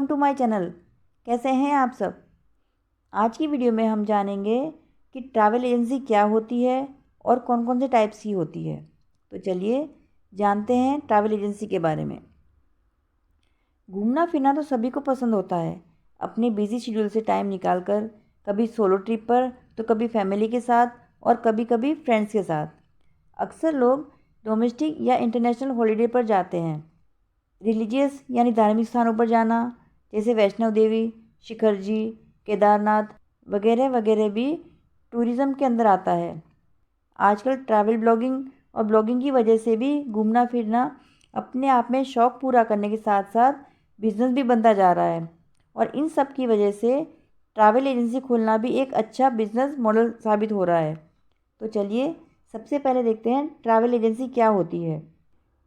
Welcome to my channel. कैसे हैं आप सब। आज की वीडियो में हम जानेंगे कि ट्रैवल एजेंसी क्या होती है और कौन कौन से टाइप्स की होती है। तो चलिए जानते हैं ट्रैवल एजेंसी के बारे में। घूमना फिरना तो सभी को पसंद होता है। अपने बिजी शेड्यूल से टाइम निकालकर कभी सोलो ट्रिप पर तो कभी फैमिली के साथ और कभी कभी फ्रेंड्स के साथ। अक्सर लोग डोमेस्टिक या इंटरनेशनल हॉलीडे पर जाते हैं। रिलीजियस यानी धार्मिक स्थानों पर जाना, जैसे वैष्णो देवी, शिखर जी, केदारनाथ वगैरह वगैरह भी टूरिज़्म के अंदर आता है। आजकल ट्रैवल ब्लॉगिंग और ब्लॉगिंग की वजह से भी घूमना फिरना अपने आप में शौक़ पूरा करने के साथ साथ बिजनेस भी बनता जा रहा है। और इन सब की वजह से ट्रैवल एजेंसी खोलना भी एक अच्छा बिजनेस मॉडल साबित हो रहा है। तो चलिए सबसे पहले देखते हैं ट्रैवल एजेंसी क्या होती है।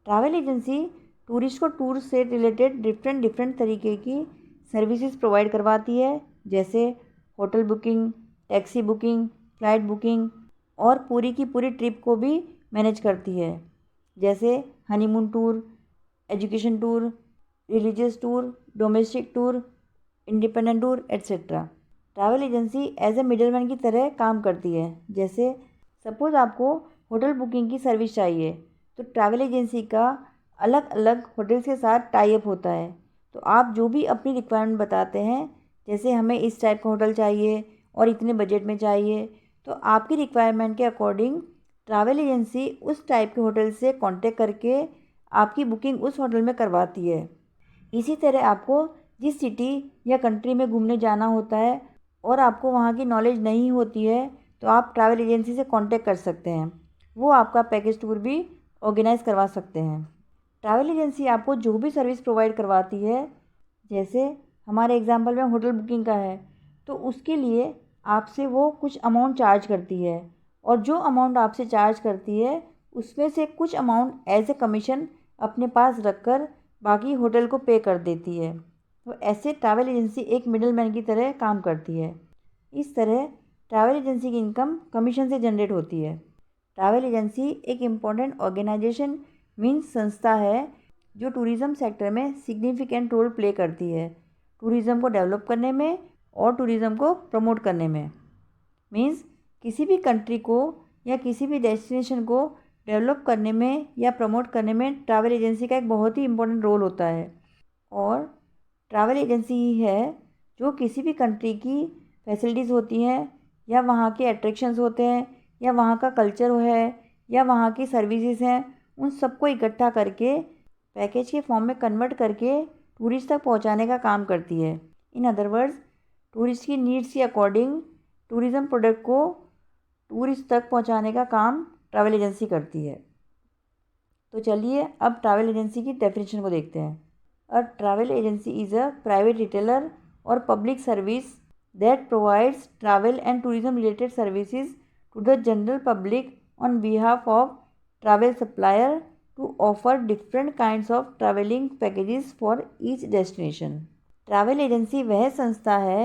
ट्रैवल एजेंसी टूरिस्ट को टूर से रिलेटेड डिफरेंट तरीके की सर्विसेज प्रोवाइड करवाती है, जैसे hotel booking, taxi booking, flight booking और पूरी की पूरी ट्रिप को भी मैनेज करती है, जैसे honeymoon tour, education tour, religious tour, domestic tour, independent tour etcetera. Travel agency as a middleman की तरह काम करती है। जैसे सपोज़ आपको होटल बुकिंग की सर्विस चाहिए तो ट्रैवल एजेंसी का अलग अलग होटल्स के साथ टाई अप होता है। तो आप जो भी अपनी रिक्वायरमेंट बताते हैं, जैसे हमें इस टाइप का होटल चाहिए और इतने बजट में चाहिए, तो आपकी रिक्वायरमेंट के अकॉर्डिंग ट्रैवल एजेंसी उस टाइप के होटल से कांटेक्ट करके आपकी बुकिंग उस होटल में करवाती है। इसी तरह आपको जिस सिटी या कंट्री में घूमने जाना होता है और आपको वहाँ की नॉलेज नहीं होती है, तो आप ट्रैवल एजेंसी से कांटेक्ट कर सकते हैं। वो आपका पैकेज टूर भी ऑर्गेनाइज करवा सकते हैं। ट्रैवल एजेंसी आपको जो भी सर्विस प्रोवाइड करवाती है, जैसे हमारे एग्जांपल में होटल बुकिंग का है, तो उसके लिए आपसे वो कुछ अमाउंट चार्ज करती है और जो अमाउंट आपसे चार्ज करती है उसमें से कुछ अमाउंट एज ए कमीशन अपने पास रखकर बाकी होटल को पे कर देती है। तो ऐसे ट्रैवल एजेंसी एक मिडल मैन की तरह काम करती है। इस तरह ट्रैवल एजेंसी की इनकम कमीशन से जनरेट होती है। ट्रैवल एजेंसी एक इम्पॉर्टेंट ऑर्गेनाइजेशन मीन्स संस्था है जो टूरिज़्म सेक्टर में सिग्निफिकेंट रोल प्ले करती है, टूरिज़्म को डेवलप करने में और टूरिज़्म को प्रमोट करने में। मीन्स किसी भी कंट्री को या किसी भी डेस्टिनेशन को डेवलप करने में या प्रमोट करने में ट्रैवल एजेंसी का एक बहुत ही इम्पोर्टेंट रोल होता है। और ट्रैवल एजेंसी ही है जो किसी भी कंट्री की फैसिलिटीज़ होती हैं या वहाँ के अट्रैक्शंस होते हैं या वहाँ का कल्चर है या वहाँ की सर्विसेज हैं, उन सबको इकट्ठा करके पैकेज के फॉर्म में कन्वर्ट करके टूरिस्ट तक पहुँचाने का काम करती है। इन अदर वर्ड्स, टूरिस्ट की नीड्स के अकॉर्डिंग टूरिज़्म प्रोडक्ट को टूरिस्ट तक पहुँचाने का काम ट्रैवल एजेंसी करती है। तो चलिए अब ट्रैवल एजेंसी की डेफिनेशन को देखते हैं। A travel agency is a private retailer और public service that provides travel and tourism related services to the general public on behalf of travel supplier to offer different kinds of traveling packages for each destination। Travel agency वह संस्था है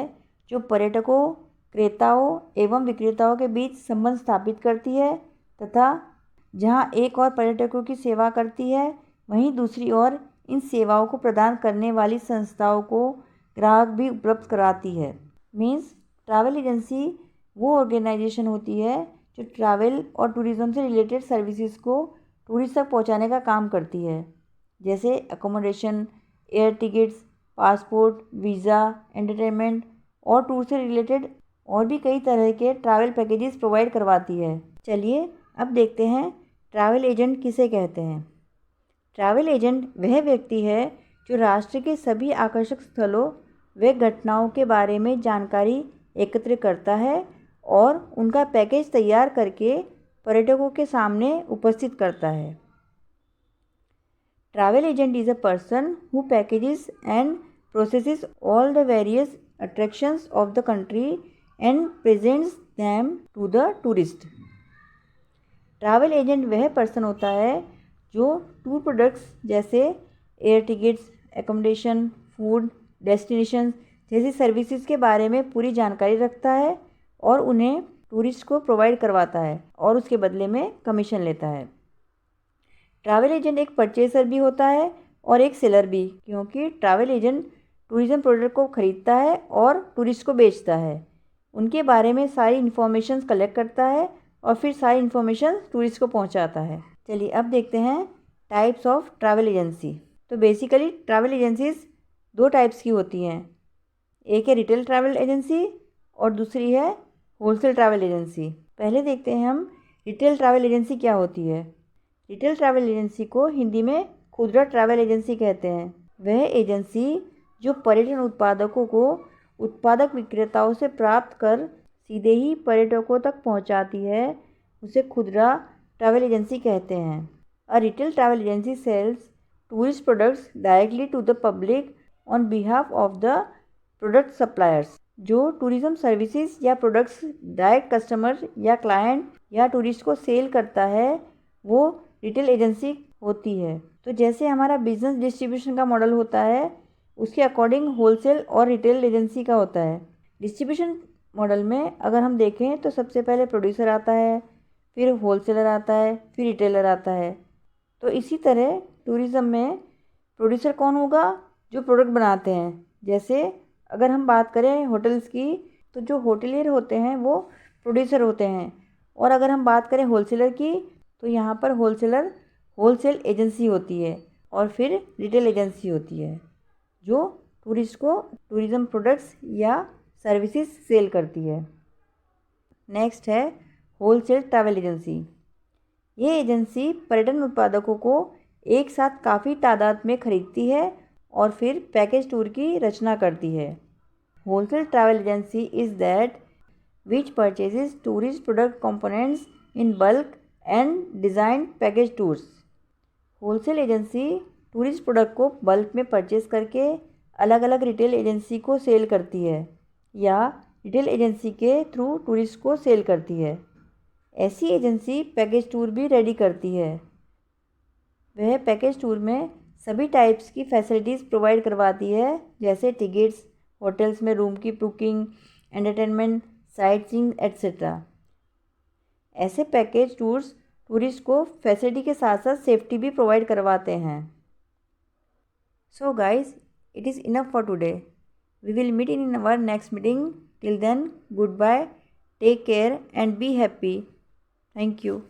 जो पर्यटकों, क्रेताओं एवं विक्रेताओं के बीच संबंध स्थापित करती है तथा जहां एक और पर्यटकों की सेवा करती है, वहीं दूसरी ओर इन सेवाओं को प्रदान करने वाली संस्थाओं को ग्राहक भी उपलब्ध कराती है। मीन्स ट्रैवल एजेंसी वो ऑर्गेनाइजेशन होती है जो ट्रैवल और टूरिज़्म से रिलेटेड सर्विसेज को टूरिस्ट तक पहुंचाने का काम करती है, जैसे accommodation, air tickets, passport, visa, entertainment और टूर से रिलेटेड और भी कई तरह के ट्रैवल पैकेजेस प्रोवाइड करवाती है। चलिए अब देखते हैं ट्रैवल एजेंट किसे कहते हैं। ट्रैवल एजेंट वह व्यक्ति है जो राष्ट्र के सभी आकर्षक स्थलों व घटनाओं के बारे में जानकारी एकत्र करता है और उनका पैकेज तैयार करके पर्यटकों के सामने उपस्थित करता है। Travel agent is a person who packages and processes all the various attractions of the country and presents them to the tourist. Travel agent वह पर्सन होता है जो टूर प्रोडक्ट्स जैसे air tickets, accommodation, food, destination जैसी services के बारे में पूरी जानकारी रखता है और उन्हें टूरिस्ट को प्रोवाइड करवाता है और उसके बदले में कमीशन लेता है। ट्रैवल एजेंट एक परचेसर भी होता है और एक सेलर भी, क्योंकि ट्रैवल एजेंट टूरिज़्म प्रोडक्ट को ख़रीदता है और टूरिस्ट को बेचता है। उनके बारे में सारी इन्फॉर्मेशन कलेक्ट करता है और फिर सारी इन्फॉर्मेशन टूरिस्ट को पहुंचाता है। चलिए अब देखते हैं टाइप्स ऑफ ट्रैवल एजेंसी। तो बेसिकली ट्रैवल एजेंसीज दो टाइप्स की होती हैं। एक है रिटेल ट्रैवल एजेंसी और दूसरी है होलसेल ट्रैवल एजेंसी। पहले देखते हैं हम रिटेल ट्रैवल एजेंसी क्या होती है। रिटेल ट्रैवल एजेंसी को हिंदी में खुदरा ट्रैवल एजेंसी कहते हैं। वह एजेंसी जो पर्यटन उत्पादकों को उत्पादक विक्रेताओं से प्राप्त कर सीधे ही पर्यटकों तक पहुंचाती है, उसे खुदरा ट्रैवल एजेंसी कहते हैं। A retail travel agency sells tourist products directly to the public on behalf of the product suppliers. जो टूरिज्म सर्विसेज या प्रोडक्ट्स डायरेक्ट कस्टमर या क्लाइंट या टूरिस्ट को सेल करता है, वो रिटेल एजेंसी होती है। तो जैसे हमारा बिजनेस डिस्ट्रीब्यूशन का मॉडल होता है, उसके अकॉर्डिंग होलसेल और रिटेल एजेंसी का होता है। डिस्ट्रीब्यूशन मॉडल में अगर हम देखें तो सबसे पहले प्रोड्यूसर आता है, फिर होलसेलर आता है, फिर रिटेलर आता है। तो इसी तरह टूरिज़्म में प्रोड्यूसर कौन होगा? जो प्रोडक्ट बनाते हैं। जैसे अगर हम बात करें होटल्स की, तो जो होटलियर होते हैं वो प्रोड्यूसर होते हैं। और अगर हम बात करें होलसेलर की, तो यहाँ पर होलसेलर होलसेल एजेंसी होती है और फिर रिटेल एजेंसी होती है जो टूरिस्ट को टूरिज़्म प्रोडक्ट्स या सर्विसेज सेल करती है। नेक्स्ट है होलसेल ट्रैवल एजेंसी। ये एजेंसी पर्यटन उत्पादकों को एक साथ काफ़ी तादाद में खरीदती है और फिर पैकेज टूर की रचना करती है। Wholesale travel agency is that which purchases tourist product components in bulk and design package tours. Wholesale agency tourist product को बल्क में परचेज करके अलग अलग रिटेल एजेंसी को सेल करती है या रिटेल एजेंसी के थ्रू टूरिस्ट को सेल करती है। ऐसी एजेंसी पैकेज टूर भी रेडी करती है। वह पैकेज टूर में सभी टाइप्स की फैसिलिटीज़ प्रोवाइड करवाती है, जैसे टिकट्स, होटल्स में रूम की booking, entertainment, sight seeing etcetera. ऐसे पैकेज टूर्स टूरिस्ट को फैसिलिटी के साथ साथ सेफ्टी भी प्रोवाइड करवाते हैं। So guys, it is enough for today. We will meet in our next meeting. Till then, goodbye, take care and be happy. Thank you.